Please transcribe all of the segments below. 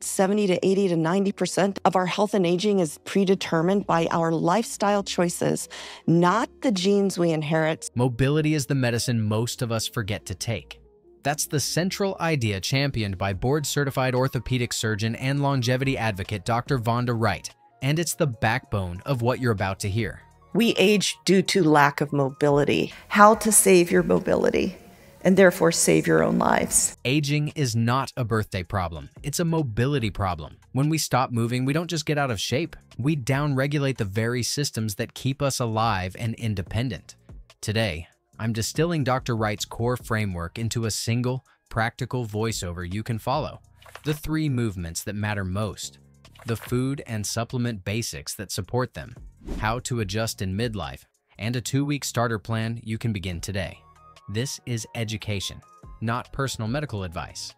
70 to 80 to 90% of our health and aging is predetermined by our lifestyle choices, not the genes we inherit. Mobility is the medicine most of us forget to take. That's the central idea championed by board-certified orthopedic surgeon and longevity advocate Dr. Vonda Wright, and it's the backbone of what you're about to hear. We age due to lack of mobility. How to save your mobility and therefore save your own lives. Aging is not a birthday problem. It's a mobility problem. When we stop moving, we don't just get out of shape. We downregulate the very systems that keep us alive and independent. Today, I'm distilling Dr. Wright's core framework into a single, practical voiceover you can follow. The 3 movements that matter most. The food and supplement basics that support them. How to adjust in midlife. And a 2-week starter plan you can begin today. This is education, not personal medical advice.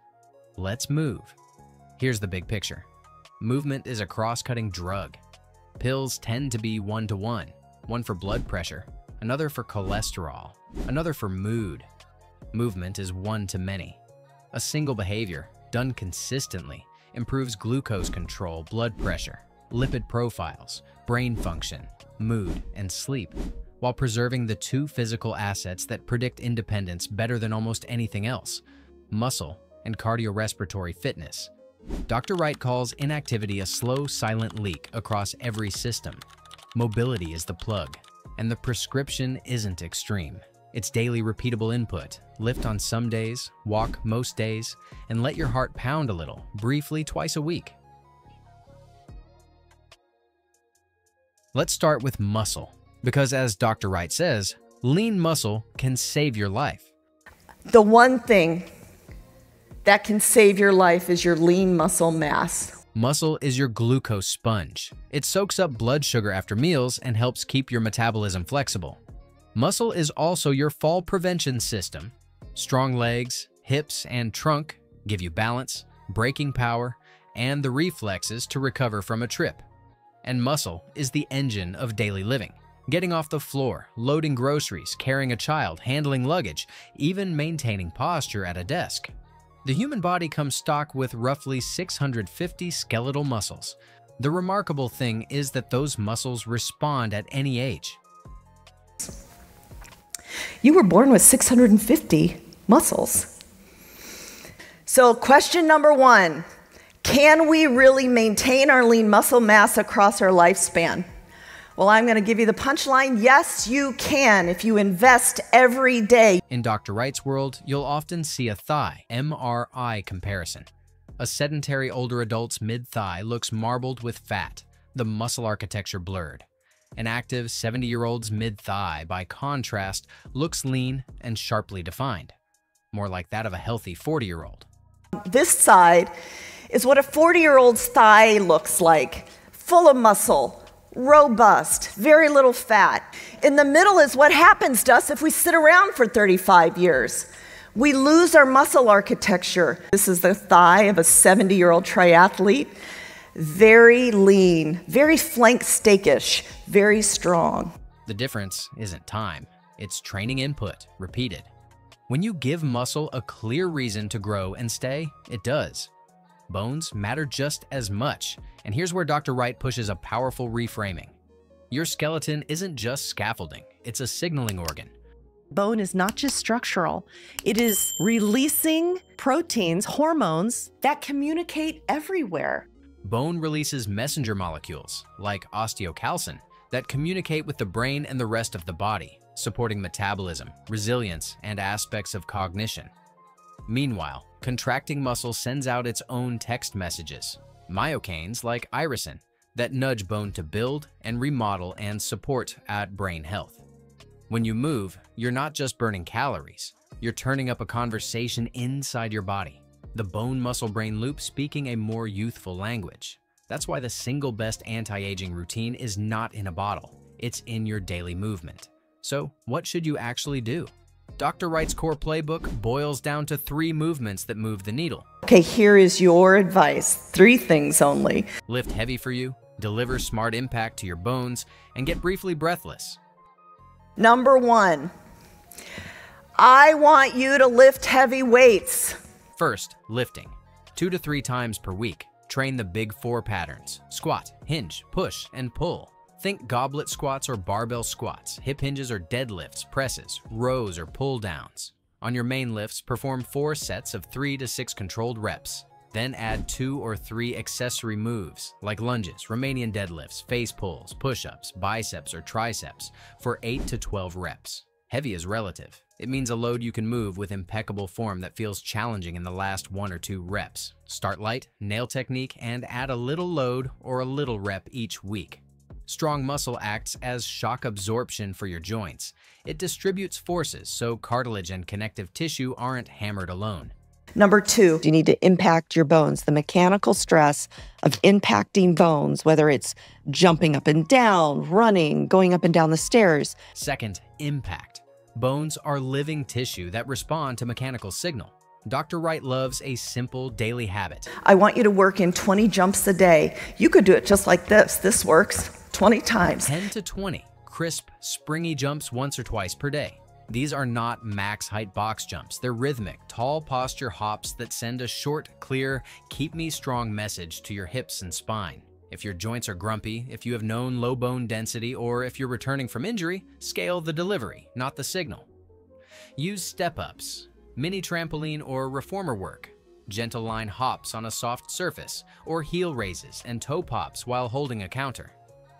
Let's move. Here's the big picture. Movement is a cross-cutting drug. Pills tend to be 1-to-1, one for blood pressure, another for cholesterol, another for mood. Movement is 1-to-many. A single behavior, done consistently, improves glucose control, blood pressure, lipid profiles, brain function, mood, and sleep, while preserving the 2 physical assets that predict independence better than almost anything else: muscle and cardiorespiratory fitness. Dr. Wright calls inactivity a slow, silent leak across every system. Mobility is the plug, and the prescription isn't extreme. It's daily repeatable input. Lift on some days, walk most days, and let your heart pound a little, briefly twice a week. Let's start with muscle. Because as Dr. Wright says, lean muscle can save your life. The one thing that can save your life is your lean muscle mass. Muscle is your glucose sponge. It soaks up blood sugar after meals and helps keep your metabolism flexible. Muscle is also your fall prevention system. Strong legs, hips, and trunk give you balance, braking power, and the reflexes to recover from a trip. And muscle is the engine of daily living. Getting off the floor, loading groceries, carrying a child, handling luggage, even maintaining posture at a desk. The human body comes stocked with roughly 650 skeletal muscles. The remarkable thing is that those muscles respond at any age. You were born with 650 muscles. So question number 1, can we really maintain our lean muscle mass across our lifespan? Well, I'm going to give you the punchline. Yes, you can if you invest every day. In Dr. Wright's world, you'll often see a thigh MRI comparison. A sedentary older adult's mid-thigh looks marbled with fat, the muscle architecture blurred. An active 70-year-old's mid-thigh, by contrast, looks lean and sharply defined, more like that of a healthy 40-year-old. This side is what a 40-year-old's thigh looks like, full of muscle, robust, very little fat. In the middle is what happens to us if we sit around for 35 years. We lose our muscle architecture. This is the thigh of a 70-year-old triathlete. Very lean, very flank steakish, very strong. The difference isn't time, it's training input, repeated. When you give muscle a clear reason to grow and stay, it does. Bones matter just as much, and here's where Dr. Wright pushes a powerful reframing. Your skeleton isn't just scaffolding, it's a signaling organ. Bone is not just structural, it is releasing proteins, hormones that communicate everywhere. Bone releases messenger molecules, like osteocalcin, that communicate with the brain and the rest of the body, supporting metabolism, resilience, and aspects of cognition. Meanwhile, contracting muscle sends out its own text messages, myokaines like irisin, that nudge bone to build and remodel and support at brain health. When you move, you're not just burning calories, you're turning up a conversation inside your body. The bone-muscle-brain loop speaking a more youthful language. That's why the single best anti-aging routine is not in a bottle, it's in your daily movement. So, what should you actually do? Dr. Wright's core playbook boils down to 3 movements that move the needle. Okay, here is your advice. 3 things only. Lift heavy for you, deliver smart impact to your bones, and get briefly breathless. Number 1, I want you to lift heavy weights. First, lifting. 2 to 3 times per week. Train the big four patterns: squat, hinge, push, and pull. Think goblet squats or barbell squats, hip hinges or deadlifts, presses, rows or pull downs. On your main lifts, perform 4 sets of 3 to 6 controlled reps. Then add 2 or 3 accessory moves like lunges, Romanian deadlifts, face pulls, push-ups, biceps, or triceps for 8 to 12 reps. Heavy is relative. It means a load you can move with impeccable form that feels challenging in the last 1 or 2 reps. Start light, nail technique, and add a little load or a little rep each week. Strong muscle acts as shock absorption for your joints. It distributes forces so cartilage and connective tissue aren't hammered alone. Number 2, You need to impact your bones. The mechanical stress of impacting bones, whether it's jumping up and down, running, going up and down the stairs. Second, impact. Bones are living tissue that respond to mechanical signal. Dr. Wright loves a simple daily habit. I want you to work in 20 jumps a day. You could do it just like this. This works 20 times. 10 to 20 crisp, springy jumps once or twice per day. These are not max height box jumps. They're rhythmic, tall posture hops that send a short, clear, keep me strong message to your hips and spine. If your joints are grumpy, if you have known low bone density, or if you're returning from injury, scale the delivery, not the signal. Use step-ups, mini trampoline or reformer work, gentle line hops on a soft surface, or heel raises and toe pops while holding a counter.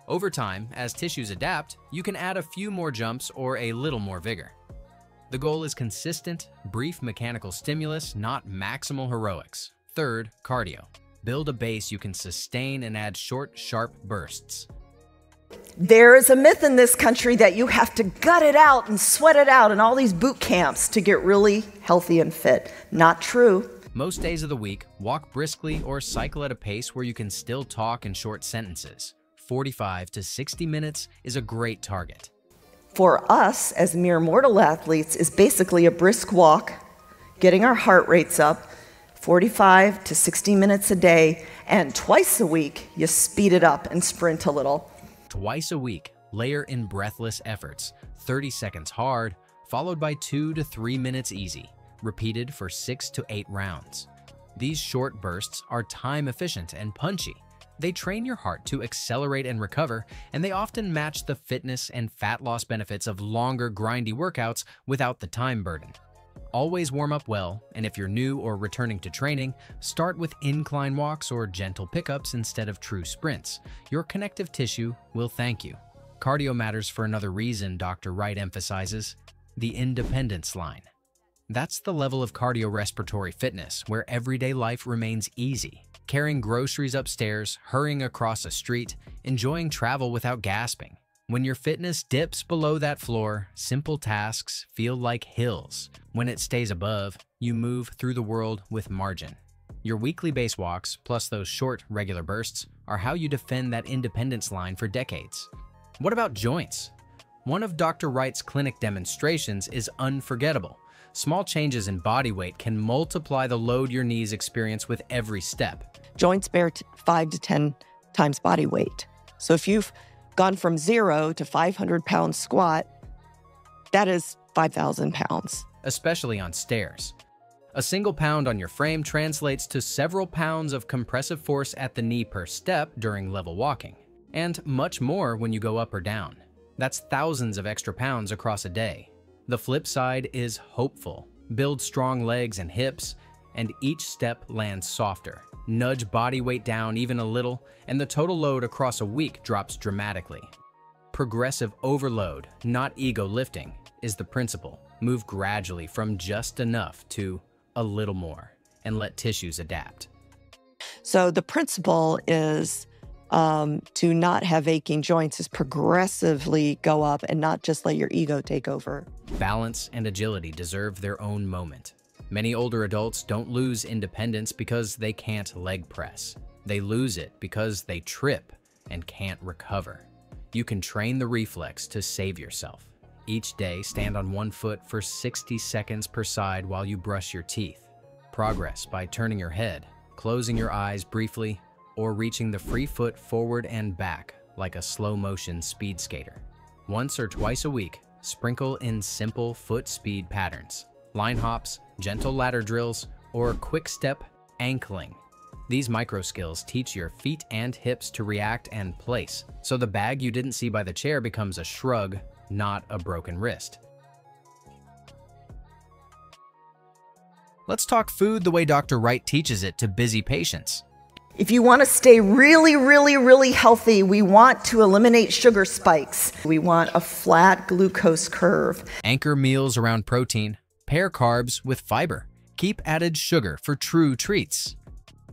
Over time, as tissues adapt, you can add a few more jumps or a little more vigor. The goal is consistent, brief mechanical stimulus, not maximal heroics. Third, cardio. Build a base you can sustain and add short, sharp bursts. There is a myth in this country that you have to gut it out and sweat it out in all these boot camps to get really healthy and fit. Not true. Most days of the week, walk briskly or cycle at a pace where you can still talk in short sentences. 45 to 60 minutes is a great target. For us, as mere mortal athletes, is basically a brisk walk, getting our heart rates up, 45 to 60 minutes a day, and twice a week, you speed it up and sprint a little. Twice a week, layer in breathless efforts, 30 seconds hard, followed by 2 to 3 minutes easy, repeated for 6 to 8 rounds. These short bursts are time efficient and punchy. They train your heart to accelerate and recover, and they often match the fitness and fat loss benefits of longer, grindy workouts without the time burden. Always warm up well, and if you're new or returning to training, start with incline walks or gentle pickups instead of true sprints. Your connective tissue will thank you. Cardio matters for another reason, Dr. Wright emphasizes: the independence line. That's the level of cardiorespiratory fitness where everyday life remains easy. Carrying groceries upstairs, hurrying across a street, enjoying travel without gasping. When your fitness dips below that floor, simple tasks feel like hills. When it stays above, you move through the world with margin. Your weekly base walks, plus those short, regular bursts, are how you defend that independence line for decades. What about joints? One of Dr. Wright's clinic demonstrations is unforgettable. Small changes in body weight can multiply the load your knees experience with every step. Joints bear 5 to 10 times body weight. So if you've gone from 0 to 500-pound squat, that is 5,000 pounds. Especially on stairs. A single pound on your frame translates to several pounds of compressive force at the knee per step during level walking, and much more when you go up or down. That's thousands of extra pounds across a day. The flip side is hopeful. Build strong legs and hips, and each step lands softer. Nudge body weight down even a little, and the total load across a week drops dramatically. Progressive overload, not ego lifting, is the principle. Move gradually from just enough to a little more, and let tissues adapt. So the principle is to not have aching joints, is progressively go up and not just let your ego take over. Balance and agility deserve their own moment. Many older adults don't lose independence because they can't leg press. They lose it because they trip and can't recover. You can train the reflex to save yourself. Each day, stand on one foot for 60 seconds per side while you brush your teeth. Progress by turning your head, closing your eyes briefly, or reaching the free foot forward and back like a slow-motion speed skater. Once or twice a week, sprinkle in simple foot speed patterns, line hops, gentle ladder drills, or quick step ankling. These micro skills teach your feet and hips to react and place, so the bag you didn't see by the chair becomes a shrug, not a broken wrist. Let's talk food the way Dr. Wright teaches it to busy patients. If you want to stay really, really, really healthy, we want to eliminate sugar spikes. We want a flat glucose curve. Anchor meals around protein, pair carbs with fiber, keep added sugar for true treats.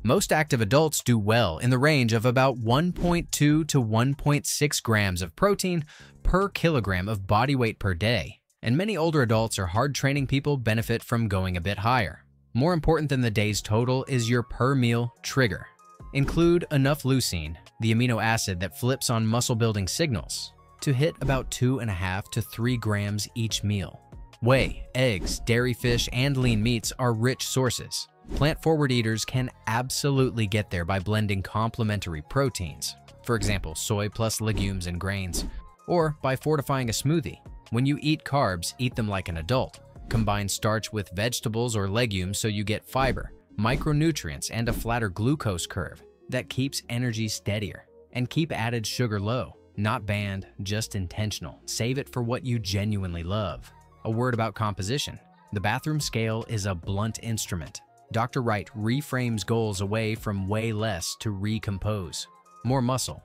Most active adults do well in the range of about 1.2 to 1.6 grams of protein per kilogram of body weight per day, and many older adults or hard-training people benefit from going a bit higher. More important than the day's total is your per-meal trigger. Include enough leucine, the amino acid that flips on muscle-building signals, to hit about 2.5 to 3 grams each meal. Whey, eggs, dairy fish, and lean meats are rich sources. Plant-forward eaters can absolutely get there by blending complementary proteins, for example, soy plus legumes and grains, or by fortifying a smoothie. When you eat carbs, eat them like an adult. Combine starch with vegetables or legumes so you get fiber, micronutrients, and a flatter glucose curve that keeps energy steadier. And keep added sugar low, not banned, just intentional. Save it for what you genuinely love. A word about composition. The bathroom scale is a blunt instrument. Dr. Wright reframes goals away from weigh less to recompose. More muscle,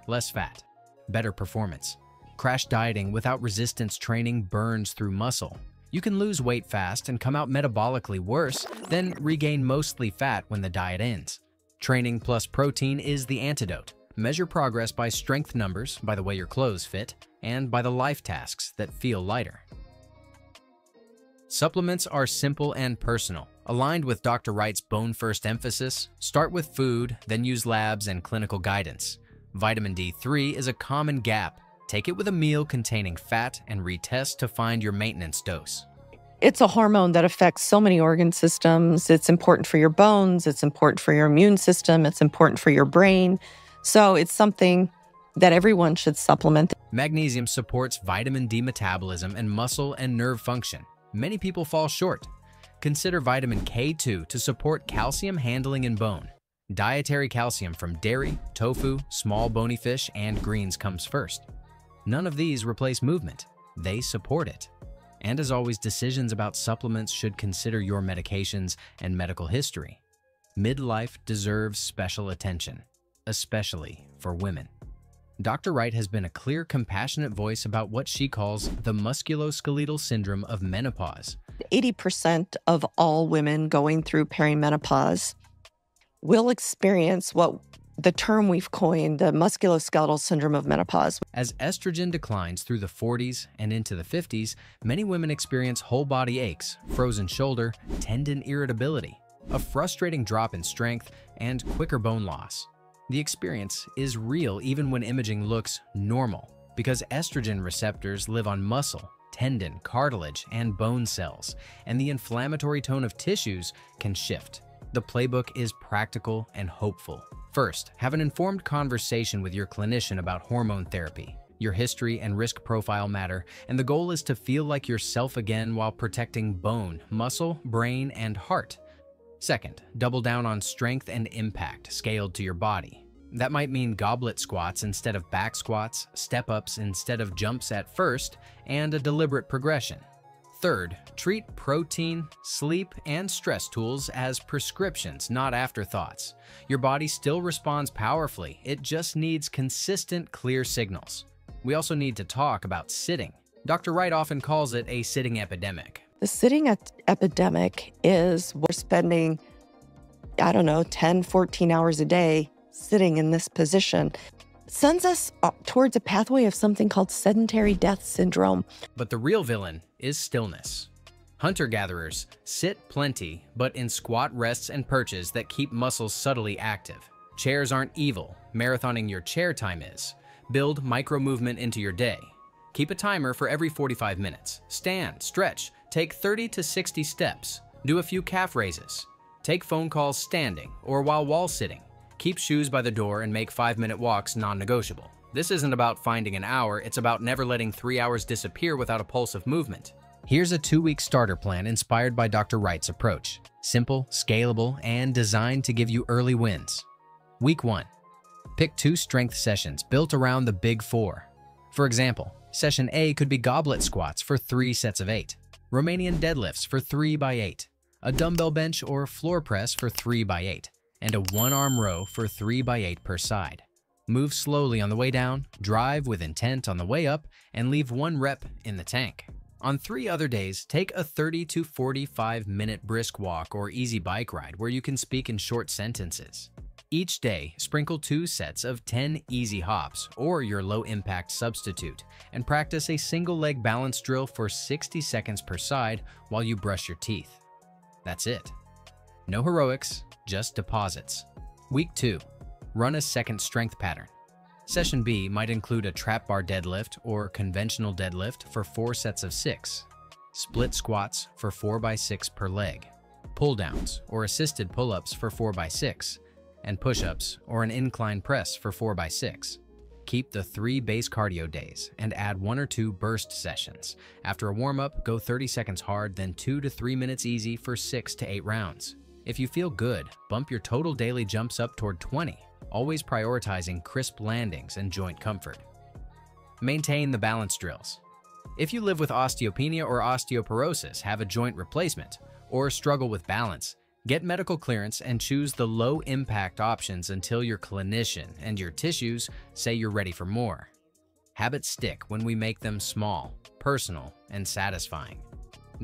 less fat, better performance. Crash dieting without resistance training burns through muscle. You can lose weight fast and come out metabolically worse, then regain mostly fat when the diet ends. Training plus protein is the antidote. Measure progress by strength numbers, by the way your clothes fit, and by the life tasks that feel lighter. Supplements are simple and personal. Aligned with Dr. Wright's bone-first emphasis, start with food, then use labs and clinical guidance. Vitamin D3 is a common gap. Take it with a meal containing fat and retest to find your maintenance dose. It's a hormone that affects so many organ systems. It's important for your bones. It's important for your immune system. It's important for your brain. So it's something that everyone should supplement. Magnesium supports vitamin D metabolism and muscle and nerve function. Many people fall short. Consider vitamin K2 to support calcium handling in bone. Dietary calcium from dairy, tofu, small bony fish, and greens comes first. None of these replace movement. They support it. And as always, decisions about supplements should consider your medications and medical history. Midlife deserves special attention, especially for women. Dr. Wright has been a clear, compassionate voice about what she calls the musculoskeletal syndrome of menopause. 80% of all women going through perimenopause will experience what the term we've coined, the musculoskeletal syndrome of menopause. As estrogen declines through the 40s and into the 50s, many women experience whole body aches, frozen shoulder, tendon irritability, a frustrating drop in strength, and quicker bone loss. The experience is real even when imaging looks normal, because estrogen receptors live on muscle, tendon, cartilage, and bone cells, and the inflammatory tone of tissues can shift. The playbook is practical and hopeful. First, have an informed conversation with your clinician about hormone therapy. Your history and risk profile matter, and the goal is to feel like yourself again while protecting bone, muscle, brain, and heart. Second, double down on strength and impact scaled to your body. That might mean goblet squats instead of back squats, step-ups instead of jumps at first, and a deliberate progression. Third, treat protein, sleep, and stress tools as prescriptions, not afterthoughts. Your body still responds powerfully. It just needs consistent, clear signals. We also need to talk about sitting. Dr. Wright often calls it a sitting epidemic. The sitting epidemic is we're spending, 10, 14 hours a day sitting in this position. It sends us towards a pathway of something called sedentary death syndrome. But the real villain is stillness. Hunter-gatherers sit plenty, but in squat rests and perches that keep muscles subtly active. Chairs aren't evil. Marathoning your chair time is. Build micro-movement into your day. Keep a timer for every 45 minutes. Stand, stretch, take 30 to 60 steps. Do a few calf raises. Take phone calls standing or while wall sitting. Keep shoes by the door and make 5-minute walks non-negotiable. This isn't about finding an hour, it's about never letting 3 hours disappear without a pulse of movement. Here's a 2-week starter plan inspired by Dr. Wright's approach. Simple, scalable, and designed to give you early wins. Week 1. Pick 2 strength sessions built around the Big Four. For example, Session A could be goblet squats for 3 sets of 8, Romanian deadlifts for 3 by 8, a dumbbell bench or floor press for 3 by 8, and a 1-arm row for 3 by 8 per side. Move slowly on the way down, drive with intent on the way up, and leave 1 rep in the tank. On 3 other days, take a 30 to 45-minute brisk walk or easy bike ride where you can speak in short sentences. Each day, sprinkle 2 sets of 10 easy hops or your low-impact substitute, and practice a single-leg balance drill for 60 seconds per side while you brush your teeth. That's it. No heroics, just deposits. Week 2. Run a second strength pattern. Session B might include a trap bar deadlift or conventional deadlift for 4 sets of 6, split squats for 4 by 6 per leg, pull-downs or assisted pull-ups for 4 by 6, and push-ups or an incline press for 4 by 6. Keep the 3 base cardio days and add 1 or 2 burst sessions. After a warm-up, go 30 seconds hard, then 2 to 3 minutes easy for 6 to 8 rounds. If you feel good, bump your total daily jumps up toward 20, always prioritizing crisp landings and joint comfort. Maintain the balance drills. If you live with osteopenia or osteoporosis, have a joint replacement, or struggle with balance, get medical clearance and choose the low-impact options until your clinician and your tissues say you're ready for more. Habits stick when we make them small, personal, and satisfying.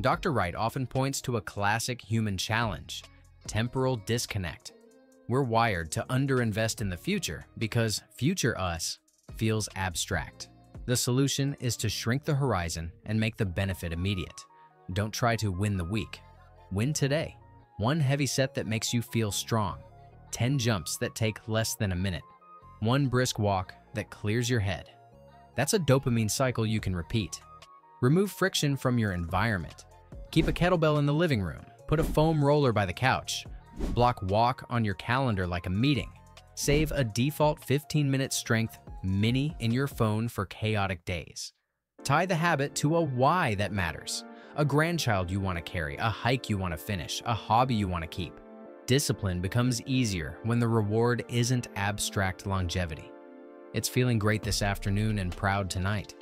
Dr. Wright often points to a classic human challenge: temporal disconnect. We're wired to underinvest in the future because future us feels abstract. The solution is to shrink the horizon and make the benefit immediate. Don't try to win the week. Win today. 1 heavy set that makes you feel strong. 10 jumps that take less than a minute. 1 brisk walk that clears your head. That's a dopamine cycle you can repeat. Remove friction from your environment. Keep a kettlebell in the living room. Put a foam roller by the couch. Block walk on your calendar like a meeting. Save a default 15-minute strength mini in your phone for chaotic days. Tie the habit to a why that matters. A grandchild you want to carry, a hike you want to finish, a hobby you want to keep. Discipline becomes easier when the reward isn't abstract longevity. It's feeling great this afternoon and proud tonight.